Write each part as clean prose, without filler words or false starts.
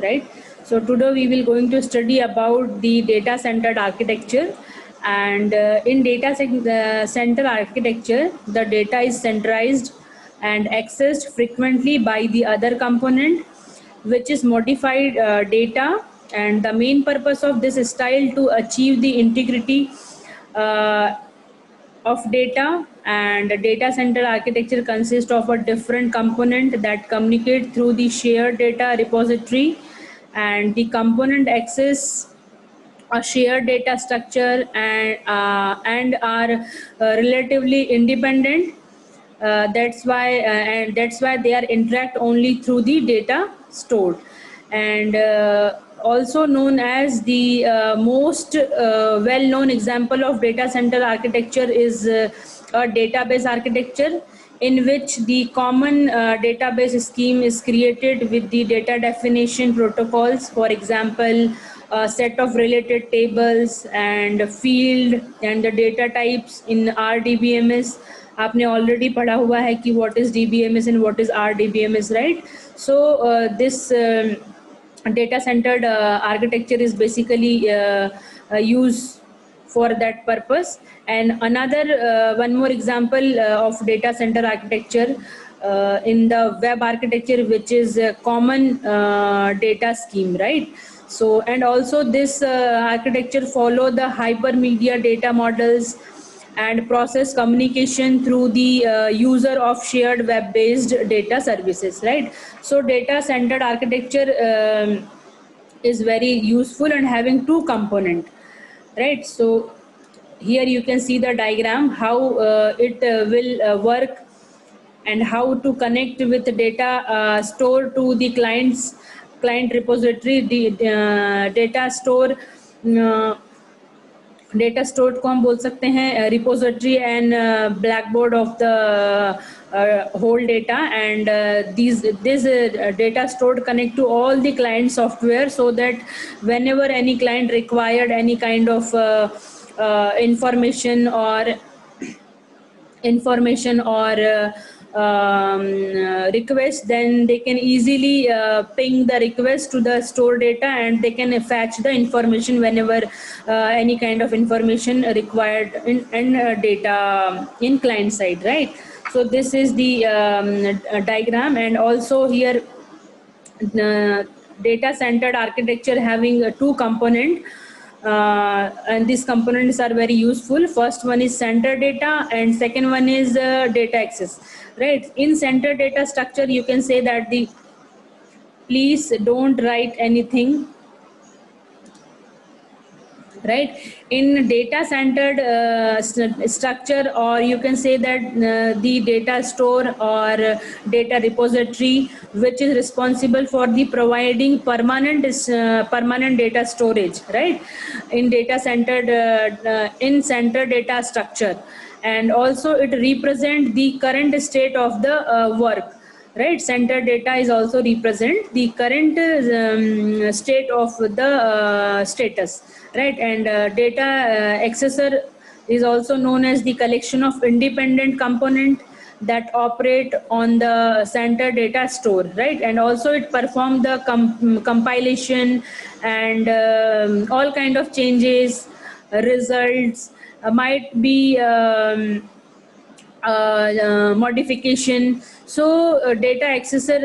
right? So today we will going to study about the data centered architecture. And in center architecture, the data is centralized and accessed frequently by the other component, which is modified data. And the main purpose of this style to achieve the integrity uh, of data. And data center architecture consists of a different component that communicate through the shared data repository, and the component access a shared data structure and are relatively independent. That's why they are interact only through the data stored. And also known as the most well-known example of data center architecture is a database architecture, in which the common database scheme is created with the data definition protocols. For example, a set of related tables and field and the data types in RDBMS. आपने already पढ़ा हुआ है कि what is DBMS and what is RDBMS, right? So this data centered architecture is basically used for that purpose. And another one more example of data center architecture in the web architecture, which is a common data scheme, right? So, and also this architecture follow the hypermedia data models and process communication through the user of shared web-based data services, right? So data centered architecture is very useful and having two component, right? So here you can see the diagram how it will work, and how to connect with data store to the client repository. The data stored को हम बोल सकते हैं repository and black board of the whole data. And this data stored connect to all the client software, so that whenever any client required any kind of information or request, then they can easily ping the request to the store data, and they can fetch the information whenever any kind of information required in data in client side, right? So this is the diagram. And also here data centered architecture having two component, and these components are very useful. First one is center data, and second one is data access, right? In center data structure, you can say that the please don't write anything, right? In data centered structure, or you can say that the data store or data repository, which is responsible for the providing permanent data storage, right? In data centered in center data structure. And also it represent the current state of the work, right? Center data is also represent the current state of the status, right? And data accessor is also known as the collection of independent component that operate on the center data store, right? And also it perform the compilation and all kind of changes, results, might be modification. So data accessor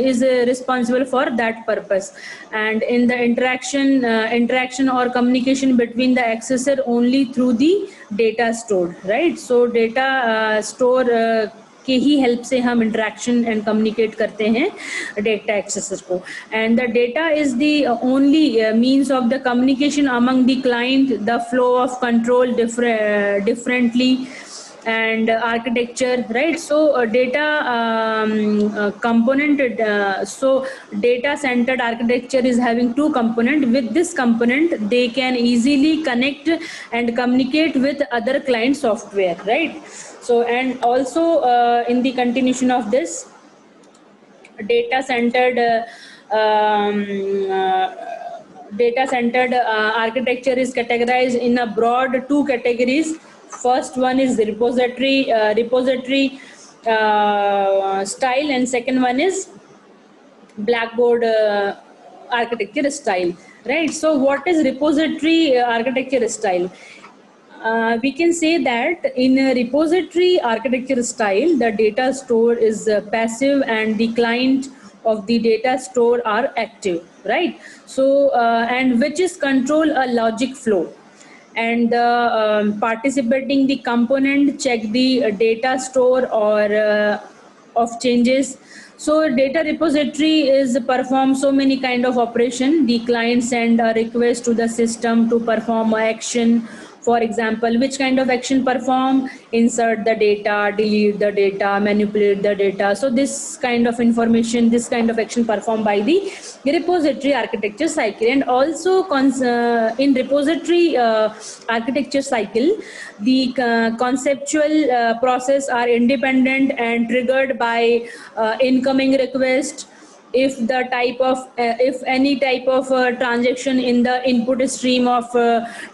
is responsible for that purpose. And in the interaction or communication between the accessor only through the data stored, right? So data store के ही help से हम interaction and communicate करते हैं data एक्सेसर को. And the data is the only means of the communication among the client, the flow of control differently and architecture, right? So data component, so data centered architecture is having two component. With this component they can easily connect and communicate with other client software, right? So, and also in the continuation of this, data centered architecture is categorized in a broad two categories. First one is the repository style, and second one is blackboard architecture style, right? So what is repository architecture style? We can say that in a repository architecture style, the data store is passive and the client of the data store are active, right? So, and which is control a logic flow, and participating the component check the data store or of changes. So data repository is perform so many kind of operation. The client send a request to the system to perform a action. For example, which kind of action perform? Insert the data, delete the data, manipulate the data. So this kind of information, this kind of action performed by the repository architecture cycle. And also in repository architecture cycle, the conceptual process are independent and triggered by incoming request. If the type of if any type of transaction in the input stream of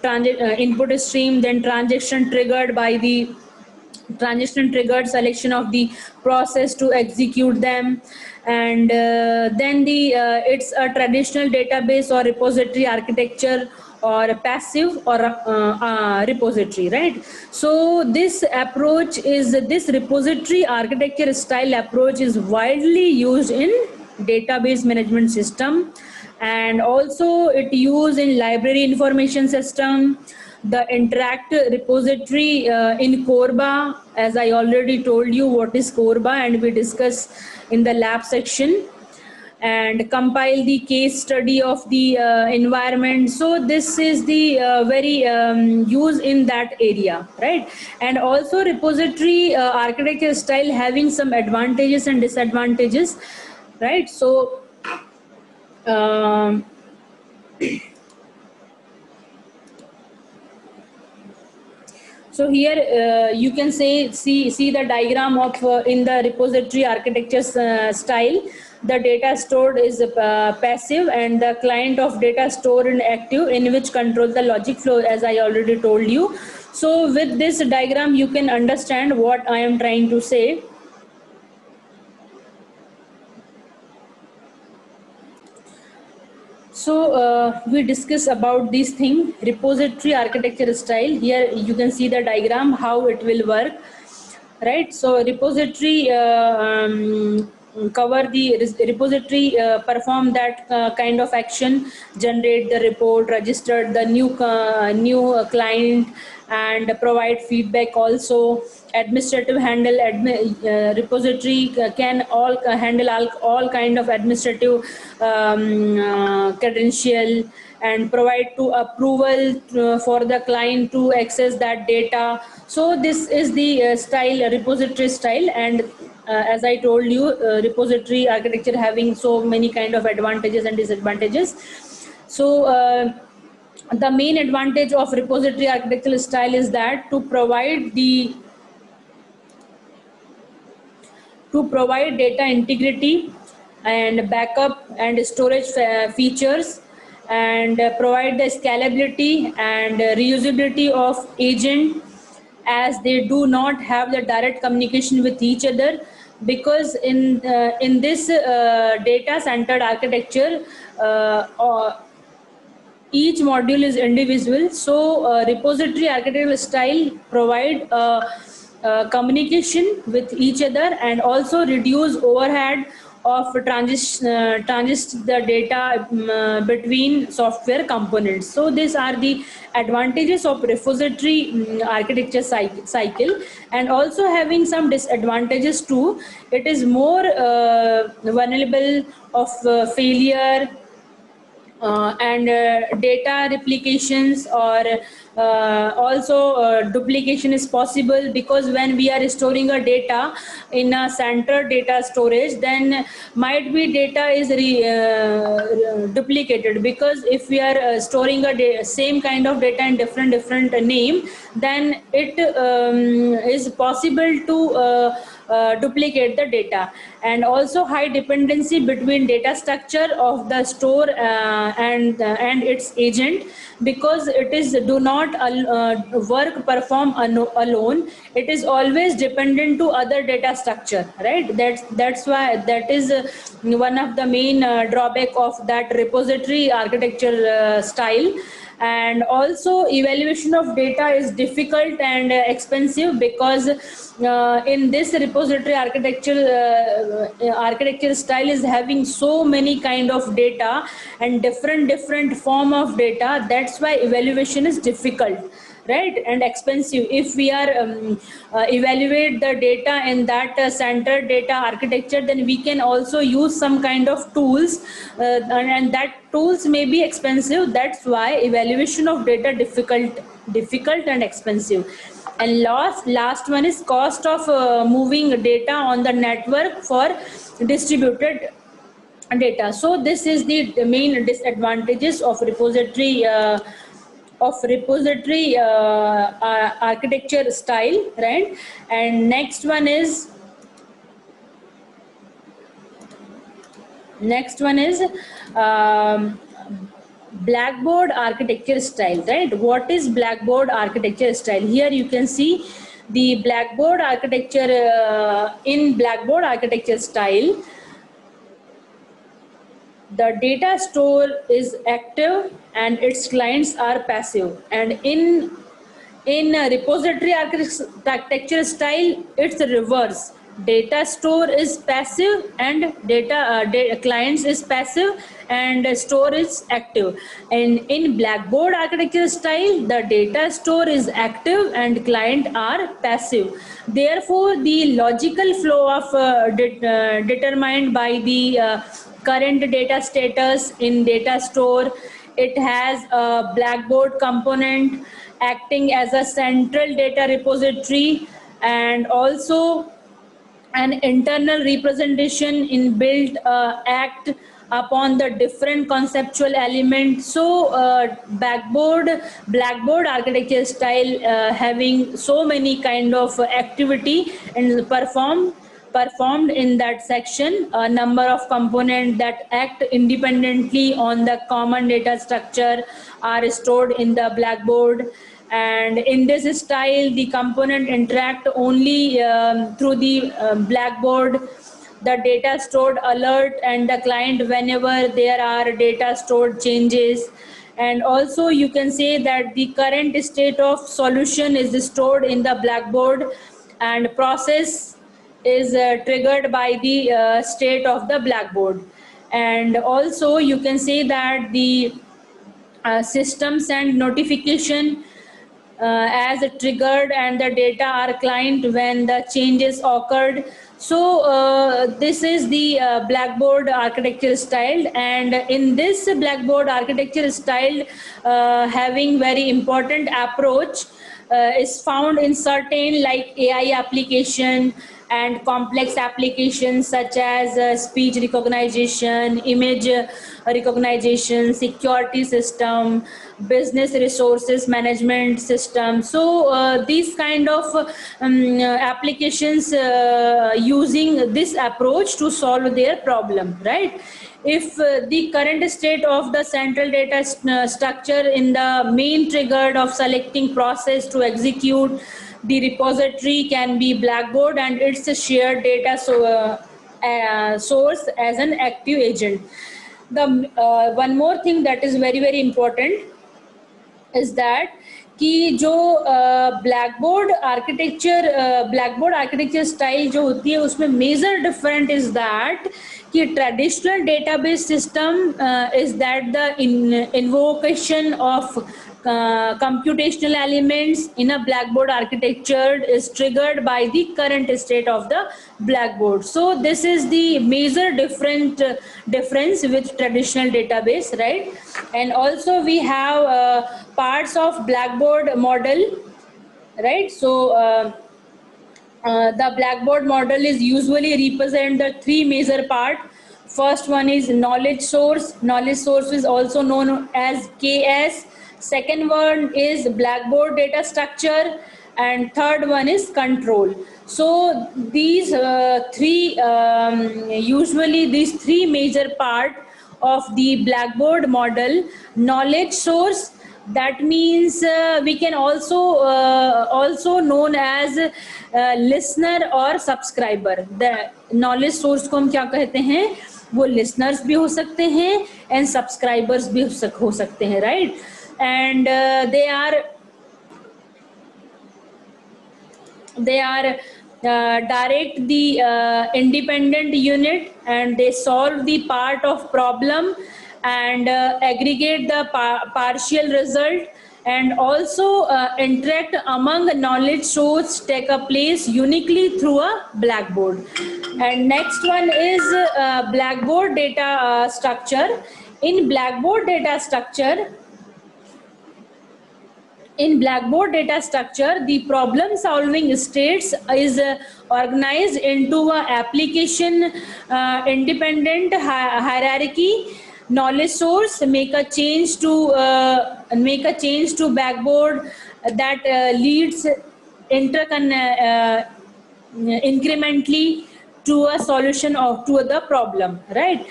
input stream, then transaction triggered by the transaction triggered selection of the process to execute them. And then the it's a traditional database or repository architecture or a passive or repository, right? So this approach is this repository architecture style approach is widely used in database management system, and also it used in library information system, the interact repository in Corba. As I already told you what is Corba, and we discussed in the lab section, and compile the case study of the environment. So this is the very use in that area, right? And also repository architecture style having some advantages and disadvantages, right? So so here you can see the diagram of in the repository architecture style, the data stored is passive and the client of data stored in active, in which control the logic flow, as I already told you. So with this diagram you can understand what I am trying to say. So we discuss about this thing, repository architecture style. Here you can see the diagram how it will work, right? So repository cover the repository perform that kind of action, generate the report, register the new client, and provide feedback. Also administrative handle repository can all handle all kind of administrative credential, and provide to approval for the client to access that data. So this is the style, repository style. And as I told you, repository architecture having so many kind of advantages and disadvantages. So the main advantage of repository architectural style is that to provide data integrity and backup and storage features, and provide the scalability and reusability of agent, as they do not have the direct communication with each other. Because in this data centered architecture, each module is individual. So repository architectural style provide communication with each other, and also reduce overhead of transit the data between software components. So these are the advantages of repository architecture cycle, and also having some disadvantages too. It is more vulnerable of failure, and data replications, or also duplication is possible, because when we are storing a data in a center data storage, then might be data is duplicated. Because if we are storing a same kind of data in different name, then it is possible to duplicate the data. And also high dependency between data structure of the store and its agent, because it is do not work perform alone. It is always dependent to other data structure, right? That's why that is one of the main drawback of that repository architecture style. And also evaluation of data is difficult and expensive, because in this repository architecture style is having so many kind of data and different form of data. That's why evaluation is difficult, right, and expensive. If we are evaluate the data in that centered data architecture, then we can also use some kind of tools, and that tools may be expensive. That's why evaluation of data difficult and expensive. And last one is cost of moving data on the network for distributed data. So this is the main disadvantages of repository architecture style, right? And next one is Blackboard architecture style, right? What is Blackboard architecture style? Here you can see the Blackboard architecture. In Blackboard architecture style, the data store is active and its clients are passive. And in repository architecture style, it's reverse. Data store is passive and data clients is passive and store is active. And in Blackboard architecture style, the data store is active and client are passive. Therefore, the logical flow of determined by the current data status in data store. It has a Blackboard component acting as a central data repository, and also an internal representation in built act upon the different conceptual elements. So Blackboard architecture style having so many kind of activity and performed in that section. A number of components that act independently on the common data structure are stored in the Blackboard. And in this style, the component interact only through the Blackboard. The data stored alert and the client whenever there are data stored changes. And also you can say that the current state of solution is stored in the Blackboard, and process is triggered by the state of the Blackboard. And also you can say that the systems and notification as triggered, and the data are client when the changes occurred. So this is the Blackboard architecture style. And in this Blackboard architecture style, having very important approach is found in certain like AI application and complex applications such as speech recognition, image recognition, security system, business resources management system. So these kind of applications using this approach to solve their problem, right? If the current state of the central data structure in the main triggered of selecting process to execute the repository can be Blackboard, and it's a shared data source as an active agent. The one more thing that is very important is that कि जो blackboard architecture style जो होती है उसमें major different is that कि traditional database system is that the invocation of computational elements in a Blackboard architecture is triggered by the current state of the Blackboard. So this is the major difference with traditional database, right? And also we have parts of Blackboard model, right? So the Blackboard model is usually represent the three major part. First one is knowledge source. Knowledge source is also known as KS. Second one is Blackboard data structure, and third one is control. So these usually these three major part of the Blackboard model: knowledge source, that means we can also known as listener or subscriber. The knowledge source को हम क्या कहते हैं, वो listeners भी हो सकते हैं and subscribers भी हो सकते हैं, right? And they are direct the independent unit, and they solve the part of problem and aggregate the partial result, and also interact among knowledge source take a place uniquely through a Blackboard. And next one is Blackboard data structure. In Blackboard data structure, the problem solving states is organized into a application independent hierarchy. Knowledge source make a change to Blackboard that leads incrementally to a solution to the problem, right?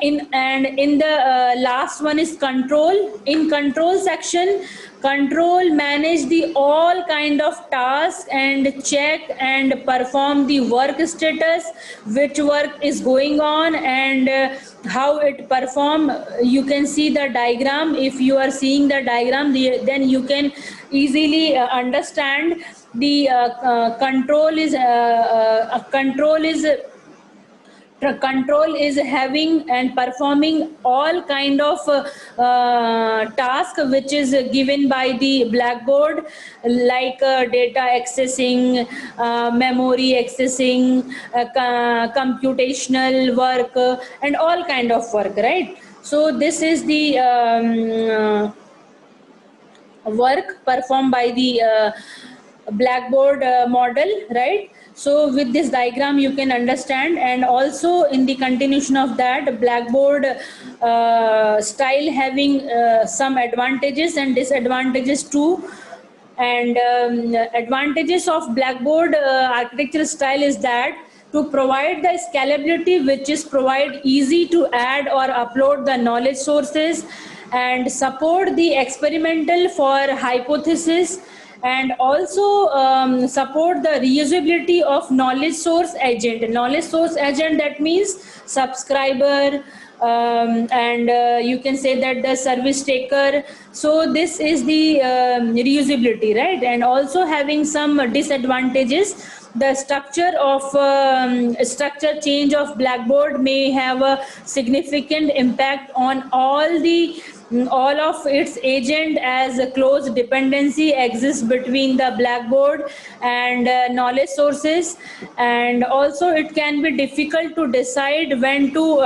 In the last one is control. In control section, control manage the all kind of tasks and check and perform the work status, which work is going on and how it perform. You can see the diagram. If you are seeing the diagram, then you can easily understand the control is having and performing all kind of task which is given by the Blackboard, like data accessing, memory accessing, computational work, and all kind of work, right? So this is the work performed by the Blackboard model, right? So with this diagram you can understand. And also in the continuation of that, Blackboard style having some advantages and disadvantages too. And advantages of Blackboard architecture style is that to provide the scalability, which is provide easy to add or upload the knowledge sources, and support the experimental for hypothesis, and also support the reusability of knowledge source agent. Knowledge source agent, that means subscriber, and you can say that the service taker. So this is the reusability, right? And also having some disadvantages. The structure change of Blackboard may have a significant impact on all of its agent, as a close dependency exists between the Blackboard and knowledge sources. And also it can be difficult to decide when to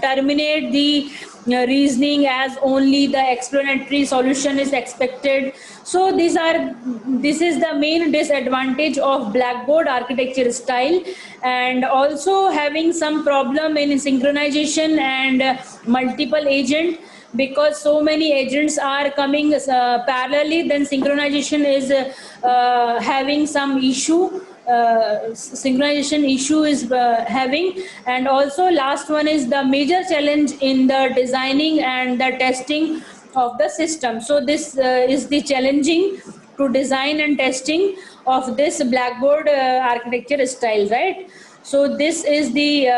terminate the reasoning, as only the explanatory solution is expected. So this is the main disadvantage of Blackboard architecture style. And also having some problem in synchronization and multiple agent, because so many agents are coming parallelly, then synchronization is having some issue. Synchronization issue is having. And also last one is the major challenge in the designing and the testing of the system. So this is the challenging to design and testing of this Blackboard architecture style, right? So this is the